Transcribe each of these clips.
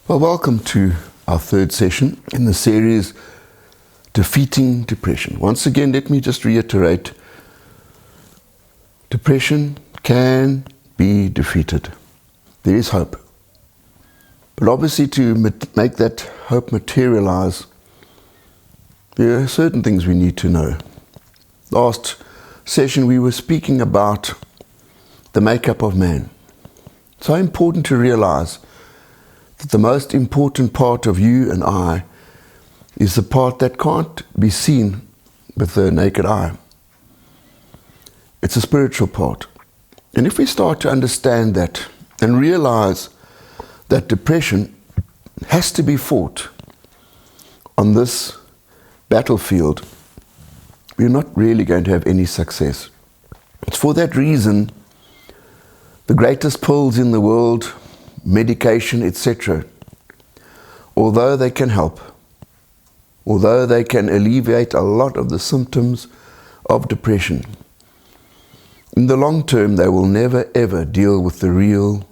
Well, welcome to our third session in the series, Defeating Depression. Once again, let me just reiterate, depression can be defeated. There is hope. But obviously to make that hope materialize, there are certain things we need to know. Last session we were speaking about the makeup of man. So important to realize that the most important part of you and I is the part that can't be seen with the naked eye. It's a spiritual part. And if we start to understand that and realize that depression has to be fought on this battlefield, we're not really going to have any success. It's for that reason the greatest pills in the world, medication, etc., although they can help, although they can alleviate a lot of the symptoms of depression, in the long term they will never ever deal with the real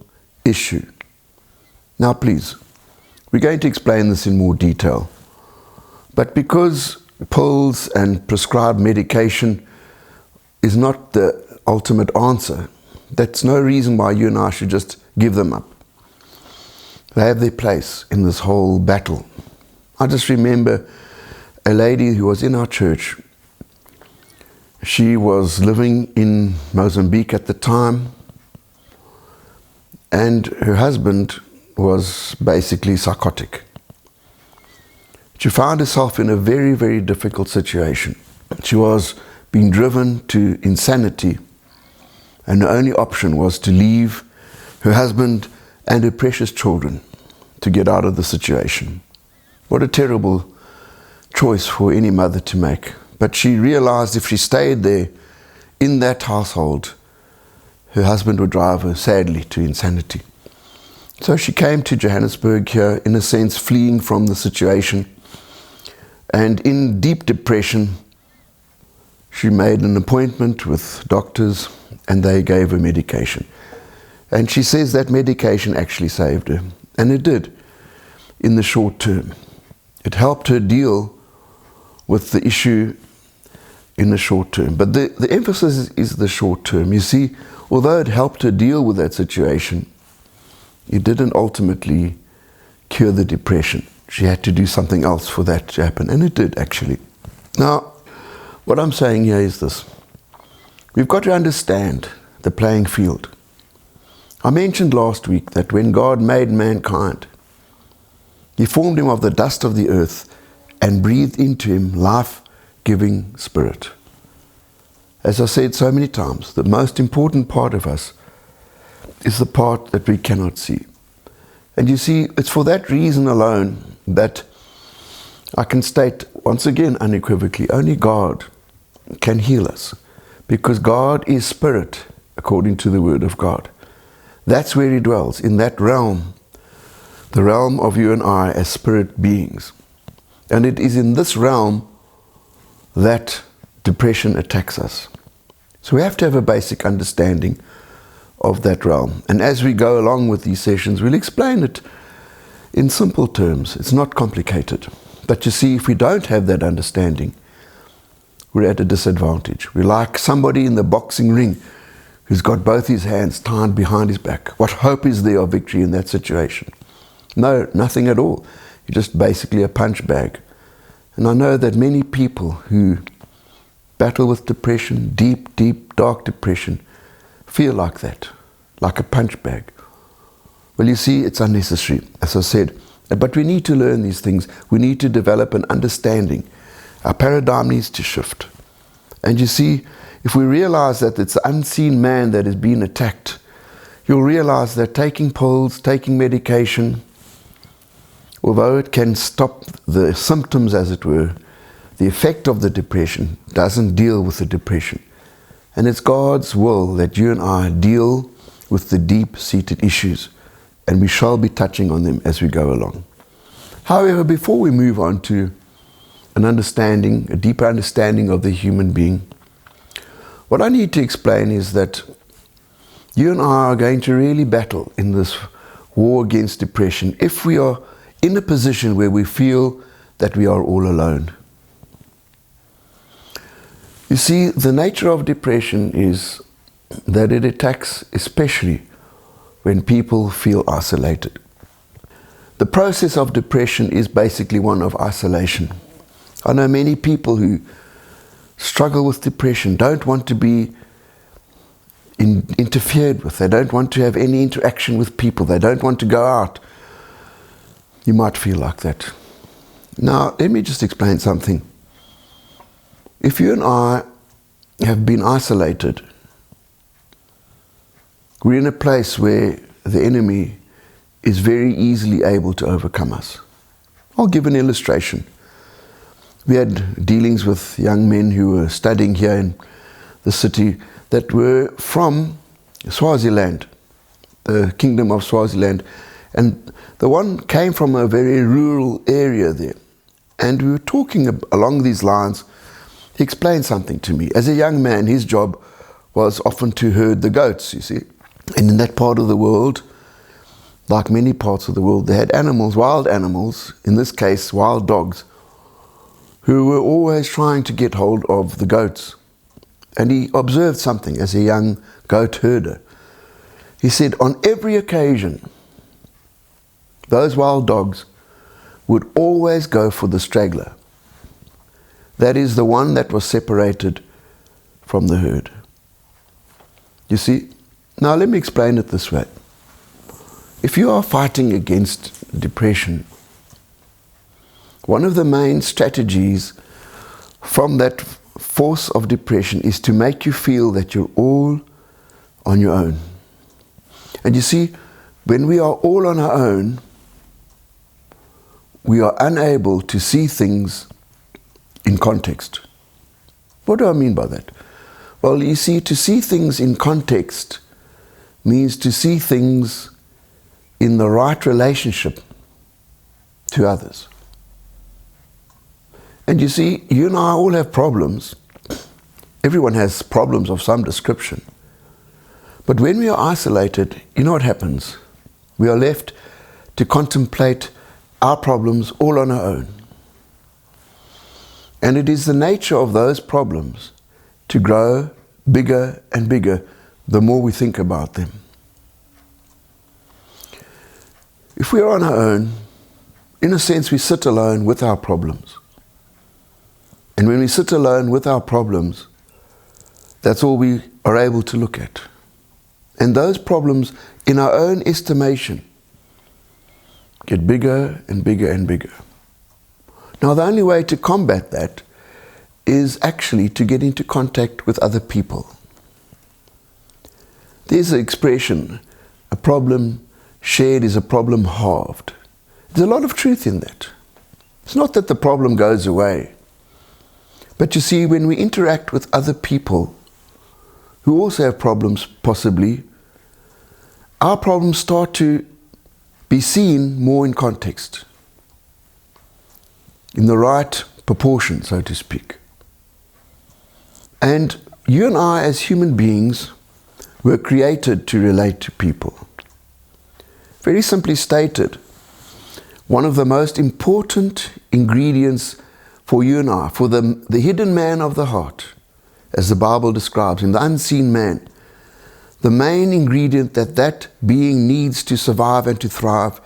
issue. Now please, we're going to explain this in more detail, but because pills and prescribed medication is not the ultimate answer, that's no reason why you and I should just give them up. They have their place in this whole battle. I just remember a lady who was in our church. She was living in Mozambique at the time, and her husband was basically psychotic. She found herself in a very, very difficult situation. She was being driven to insanity, and the only option was to leave her husband and her precious children to get out of the situation. What a terrible choice for any mother to make. But she realized if she stayed there in that household, her husband would drive her sadly to insanity. So she came to Johannesburg here, in a sense, fleeing from the situation. And in deep depression, she made an appointment with doctors and they gave her medication. And she says that medication actually saved her. And it did, in the short term. It helped her deal with the issue in the short term. But the emphasis is the short term. You see, although it helped her deal with that situation, it didn't ultimately cure the depression. She had to do something else for that to happen. And it did, actually. Now, what I'm saying here is this. We've got to understand the playing field. I mentioned last week that when God made mankind, He formed him of the dust of the earth and breathed into him life-giving spirit. As I said so many times, the most important part of us is the part that we cannot see. And you see, it's for that reason alone that I can state once again unequivocally, only God can heal us, because God is spirit, according to the word of God. That's where He dwells, in that realm, the realm of you and I as spirit beings. And it is in this realm that depression attacks us. So we have to have a basic understanding of that realm. And as we go along with these sessions, we'll explain it in simple terms. It's not complicated. But you see, if we don't have that understanding, we're at a disadvantage. We're like somebody in the boxing ring who's got both his hands tied behind his back. What hope is there of victory in that situation? No, nothing at all. You're just basically a punch bag. And I know that many people who battle with depression, deep, deep, dark depression, feel like that, like a punch bag. Well, you see, it's unnecessary, as I said. But we need to learn these things. We need to develop an understanding. Our paradigm needs to shift. And you see, if we realize that it's the unseen man that is being attacked, you'll realize that taking pills, taking medication, although it can stop the symptoms, as it were, the effect of the depression doesn't deal with the depression. And it's God's will that you and I deal with the deep-seated issues, and we shall be touching on them as we go along. However, before we move on to an understanding, a deeper understanding of the human being, what I need to explain is that you and I are going to really battle in this war against depression if we are in a position where we feel that we are all alone. You see, the nature of depression is that it attacks especially when people feel isolated. The process of depression is basically one of isolation. I know many people who struggle with depression don't want to be interfered with. They don't want to have any interaction with people. They don't want to go out. You might feel like that. Now, let me just explain something. If you and I have been isolated, we're in a place where the enemy is very easily able to overcome us. I'll give an illustration. We had dealings with young men who were studying here in the city that were from Swaziland, the Kingdom of Swaziland, and the one came from a very rural area there. And we were talking along these lines. He explained something to me. As a young man, his job was often to herd the goats, you see. And in that part of the world, like many parts of the world, they had animals, wild animals, in this case wild dogs, who were always trying to get hold of the goats. And he observed something as a young goat herder. He said, on every occasion, those wild dogs would always go for the straggler. That is the one that was separated from the herd. You see? Now let me explain it this way. If you are fighting against depression, one of the main strategies from that force of depression is to make you feel that you're all on your own. And you see, when we are all on our own, we are unable to see things in context. What do I mean by that? Well, you see, to see things in context means to see things in the right relationship to others. And you see, you and I all have problems. Everyone has problems of some description. But when we are isolated, you know what happens? We are left to contemplate our problems all on our own. And it is the nature of those problems to grow bigger and bigger the more we think about them. If we are on our own, in a sense we sit alone with our problems. And when we sit alone with our problems, that's all we are able to look at. And those problems, in our own estimation, get bigger and bigger and bigger. Now, the only way to combat that is actually to get into contact with other people. There's an expression, a problem shared is a problem halved. There's a lot of truth in that. It's not that the problem goes away. But you see, when we interact with other people who also have problems, possibly, our problems start to be seen more in context, in the right proportion, so to speak. And you and I, as human beings, were created to relate to people. Very simply stated, one of the most important ingredients for you and I, for the hidden man of the heart, as the Bible describes him, the unseen man, the main ingredient that being needs to survive and to thrive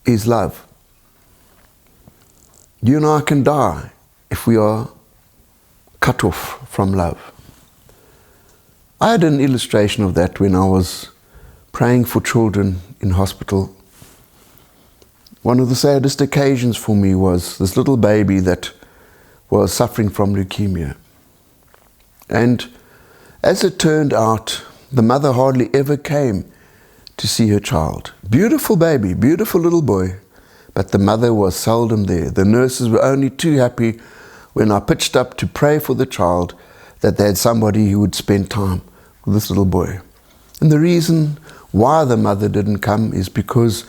is love. You and I can die if we are cut off from love. I had an illustration of that when I was praying for children in hospital. One of the saddest occasions for me was this little baby that was suffering from leukemia. And as it turned out, the mother hardly ever came to see her child. Beautiful baby, beautiful little boy, but the mother was seldom there. The nurses were only too happy when I pitched up to pray for the child that they had somebody who would spend time with this little boy. And the reason why the mother didn't come is because,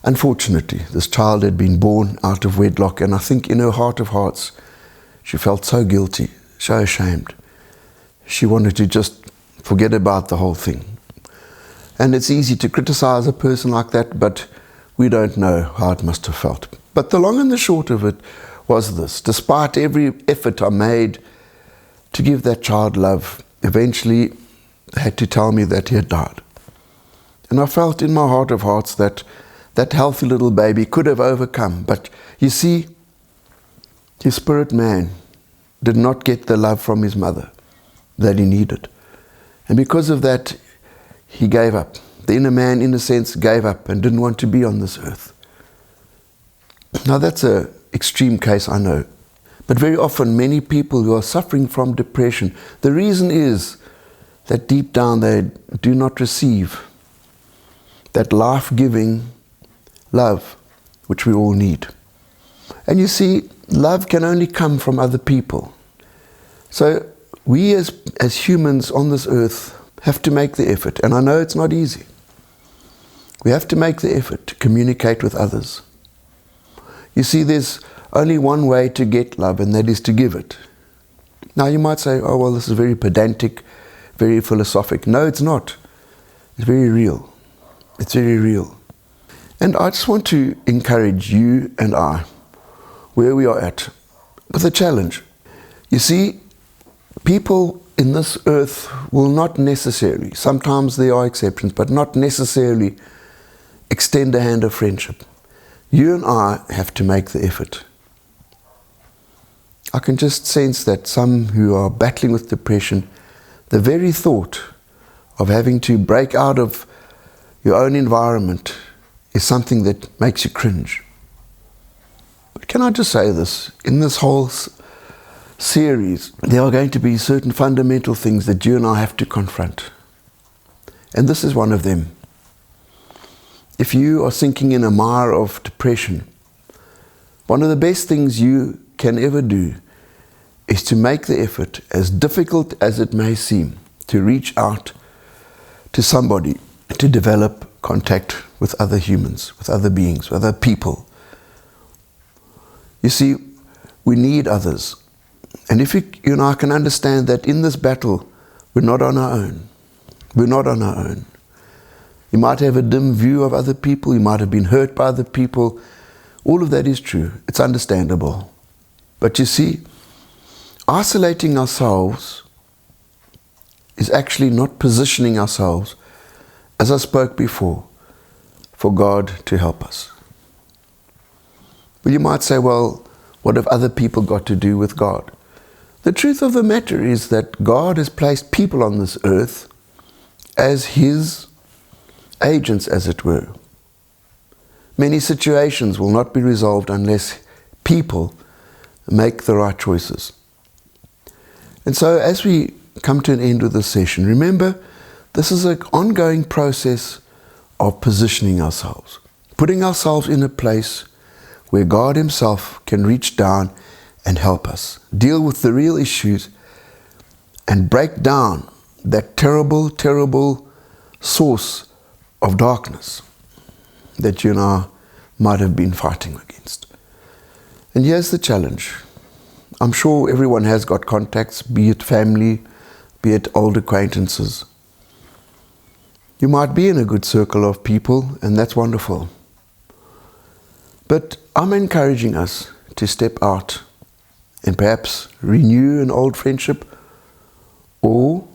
unfortunately, this child had been born out of wedlock, and I think in her heart of hearts, she felt so guilty, so ashamed. She wanted to just forget about the whole thing. And it's easy to criticize a person like that, but we don't know how it must have felt. But the long and the short of it was this: despite every effort I made to give that child love, eventually they had to tell me that he had died. And I felt in my heart of hearts that that healthy little baby could have overcome. But you see, his spirit man did not get the love from his mother that he needed. And because of that, he gave up. The inner man, in a sense, gave up and didn't want to be on this earth. Now that's an extreme case, I know. But very often, many people who are suffering from depression, the reason is that deep down they do not receive that life-giving love which we all need. And you see, love can only come from other people. So we as humans on this earth have to make the effort. And I know it's not easy. We have to make the effort to communicate with others. You see, there's only one way to get love, and that is to give it. Now you might say, oh, well, this is very pedantic, very philosophic. No, it's not. It's very real. It's very real. And I just want to encourage you and I, where we are at, with a challenge. You see, people in this earth will not necessarily, sometimes there are exceptions, but not necessarily extend a hand of friendship. You and I have to make the effort. I can just sense that some who are battling with depression, the very thought of having to break out of your own environment is something that makes you cringe. But can I just say this? In this whole series, there are going to be certain fundamental things that you and I have to confront. And this is one of them. If you are sinking in a mire of depression, one of the best things you can ever do is to make the effort, as difficult as it may seem, to reach out to somebody, to develop contact with other humans, with other beings, with other people. You see, we need others. And if you and I can understand that in this battle, we're not on our own. We're not on our own. You might have a dim view of other people. You might have been hurt by other people. All of that is true. It's understandable. But you see, isolating ourselves is actually not positioning ourselves, as I spoke before, for God to help us. Well, you might say, well, what have other people got to do with God? The truth of the matter is that God has placed people on this earth as His agents, as it were. Many situations will not be resolved unless people make the right choices. And so as we come to an end of this session, remember, this is an ongoing process of positioning ourselves, putting ourselves in a place where God Himself can reach down and help us deal with the real issues and break down that terrible, terrible source of darkness that you and I might have been fighting against. And here's the challenge. I'm sure everyone has got contacts, be it family, be it old acquaintances. You might be in a good circle of people, and that's wonderful. But I'm encouraging us to step out and perhaps renew an old friendship or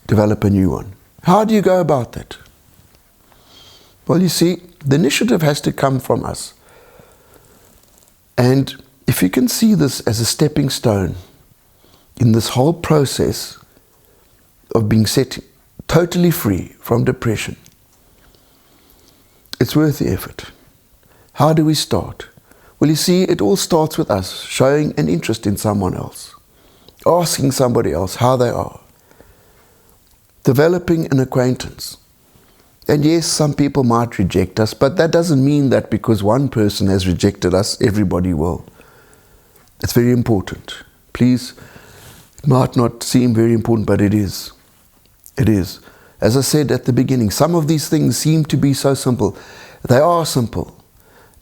develop a new one. How do you go about that? Well, you see, the initiative has to come from us. And if you can see this as a stepping stone in this whole process of being set totally free from depression, it's worth the effort. How do we start? Well, you see, it all starts with us showing an interest in someone else, asking somebody else how they are, developing an acquaintance. And yes, some people might reject us, but that doesn't mean that because one person has rejected us, everybody will. It's very important. Please, it might not seem very important, but it is. It is. As I said at the beginning, some of these things seem to be so simple. They are simple.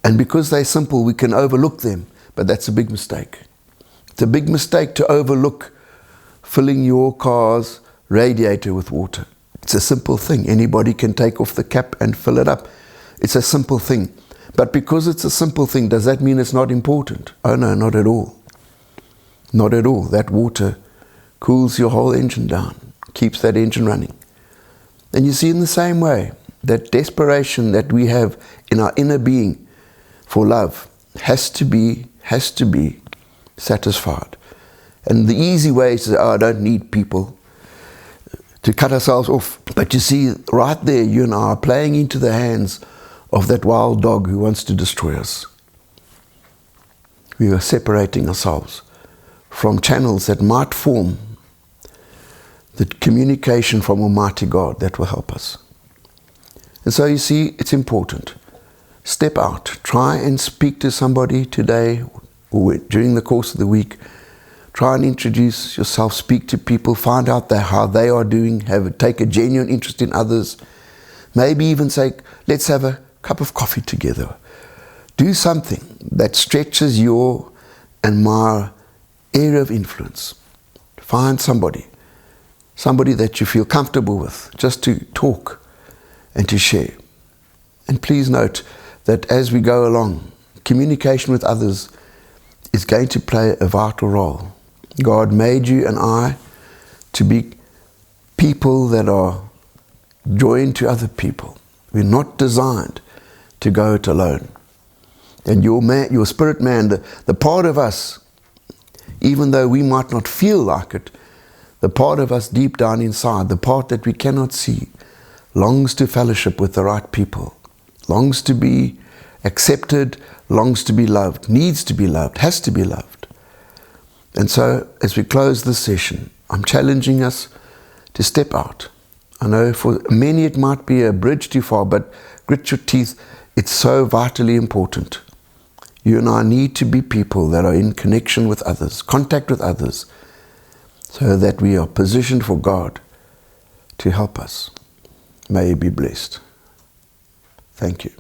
And because they're simple, we can overlook them. But that's a big mistake. It's a big mistake to overlook filling your car's radiator with water. It's a simple thing. Anybody can take off the cap and fill it up. It's a simple thing. But because it's a simple thing, does that mean it's not important? Oh no, not at all. Not at all. That water cools your whole engine down, keeps that engine running. And you see, in the same way, that desperation that we have in our inner being for love has to be satisfied. And the easy way is to say, oh, I don't need people, to cut ourselves off. But you see, right there, you and I are playing into the hands of that wild dog who wants to destroy us. We are separating ourselves from channels that might form the communication from Almighty God that will help us. And so you see, it's important. Step out. Try and speak to somebody today or during the course of the week. Try and introduce yourself, speak to people, find out how they are doing, take a genuine interest in others. Maybe even say, let's have a cup of coffee together. Do something that stretches your and my area of influence. Find somebody that you feel comfortable with, just to talk and to share. And please note that as we go along, communication with others is going to play a vital role. God made you and I to be people that are joined to other people. We're not designed to go it alone. And your spirit man, the part of us, even though we might not feel like it, the part of us deep down inside, the part that we cannot see, longs to fellowship with the right people, longs to be accepted, longs to be loved, needs to be loved, has to be loved. And so, as we close this session, I'm challenging us to step out. I know for many it might be a bridge too far, but grit your teeth. It's so vitally important. You and I need to be people that are in connection with others, contact with others, so that we are positioned for God to help us. May you be blessed. Thank you.